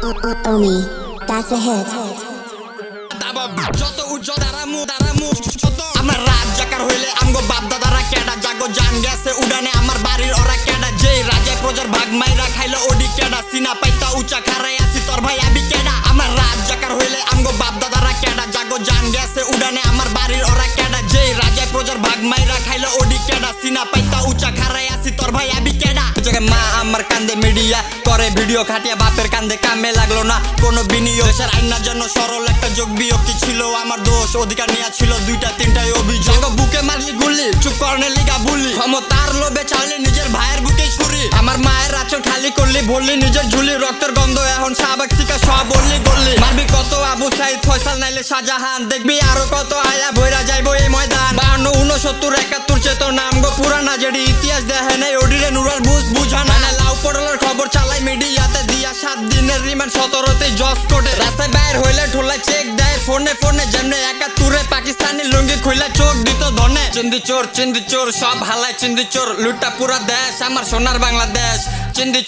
Omi, that's a hit. যত উজ্জ্বল দাঁড়ামু আমার রাত জাকার হইলে আমগো বাপ দাদারা কেডা জাগো জান গেছে উড়ানে আমার বাড়ির ওরা কেডা যেই রাজায় প্রজার ভাগ মাইরা খাইলো ওডি কেডা সিনা পাইতা উঁচা খারাই আসি তোর ভাই আবি কেডা আমার রাত জাকার হইলে আমগো বাপ দাদারা কেডা জাগো জান গেছে উড়ানে আমার বাড়ির ওরা কেডা যেই রাজায় প্রজার ভাগ মাইরা খাইলো ওডি কেডা সিনা পাইতা উঁচা খারাই আসি তোর ভাই আবি কেডা মা আমার কান্দে মিডিয়া করে ভিডিও খাটিয়া বাপের কান্দে কামে লাগলো না কোনো বিনিয়োগ দেশের আইনার জন্য সরল একটা যোগ বিয়োগ ছিল আমার দোষ অধিকার নিয়ে ছিল দুইটা তিনটাই অভিযোগ বুকে মারলি গুলি চুপ করনে লিগা বুলি ক্ষমতার লোভে চাইলে নিজের ভাইয়ের বুকে ছুরি আমার মায়ের আঁচল খালি করলি বললি নিজের ঝুলি রক্তের গন্ধ এখন শাহবাগ থেকে সব বললি গল্লি মারবি কত আবু সাইদ ফয়সাল নাইলে শাহজাহান দেখবি আরো কত আয়া বইরা যাইবো এই ময়দান 52 69 71 চেতনা আমগো পুরানা যেটি ইতিহাস দেখে নাই ওডিরে নুরার বুঝ বুঝানা লাউ পটলের খবর চালাই মিডিয়াতে দিয়া 7 দিনের রিমান্ড 17তে জজ কোর্টে রাস্তায় বাইর হইলে ঠোলা চেক দেয় ফোনে যেমনে 71 পাকিস্তানি লুঙ্গি খুইলা চোখ দিত ধনে চিন্দি চোর সব হালাই চিন্দি চোর লুটা পুরা দেশ আমার সোনার বাংলাদেশ চিন্দি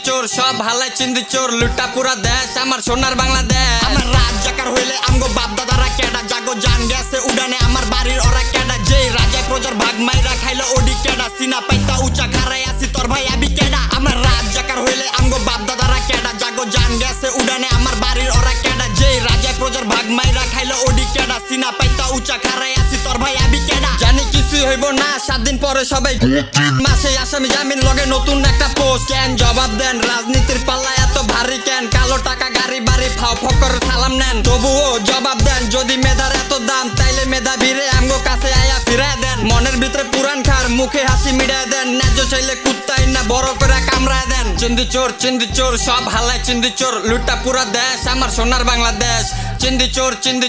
চোর সব হালাই চিন্দি চোর লুটা পুরা দেশ আমার সোনার বাংলাদেশ আমার রাত জাকার হইলে আমগো বাপ দাদারা কেডা জাগো জান গেছে উড়ানে আমার বাড়ির ওরা কেডা যেই রাজায় প্রজার ভাগ মাইরা খাইলো ওডি কেডা সিনা পাইতা উঁচা খারাই আসি তোর ভাই আবি কেডা আমার রাত জাকার হইলে আমগো বাপ দাদারা কেডা জাগো জান গেছে উড়ানে আমার বাড়ির ওরা কেডা যেই রাজায় প্রজার ভাগ মাইরা খাইলো ওডি কেডা সিনা পাইতা উঁচা খারাই আসি তোর ভাই আবি কেডা জানি কিছুই হইব না 7 দিন পরে সবাই মাসে আসামি জামিন লগে নতুন একটা পোস্ট কেন জবাব দেন রাজনীতির পাল্লা এত ভারী কেন কালো টাকা গাড়ি বাড়ি ফাও ফকর সালাম নেন তবুও জবাব দেন যদি মেধার এত দাম তাইলে মেধা ভিড়ে আমগো কাছে আয়া ফিরে দেন মনের ভিতরে পুরান খার মুখে হাসি মিড়ায় দেন ন্যায্য চাইলে কুত্তাই না বড় করে কামড়ায় দেন চিন্দি চোর সব হালাই চিন্দি চোর লুটা পুরা দেশ আমার সোনার বাংলাদেশ চিন্দি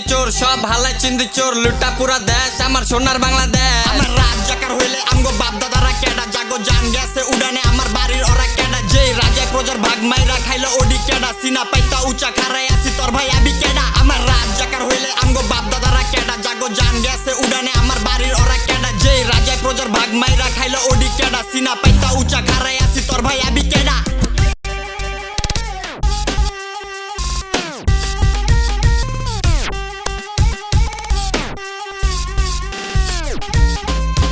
চোর সব হালাই চিন্দি চোর লুটা পুরা দেশ আমার সোনার বাংলাদেশ আমার রাত জাকার হইলে আমগো বাপ দাদারা কেডা জাগো জান গেছে উড়ানে আমার বাড়ির ওরা কেডা যেই রাজায় প্রজার ভাগ মাইরা খাইলো ওডি কেডা সিনা পাইতা উঁচা খারাই আসি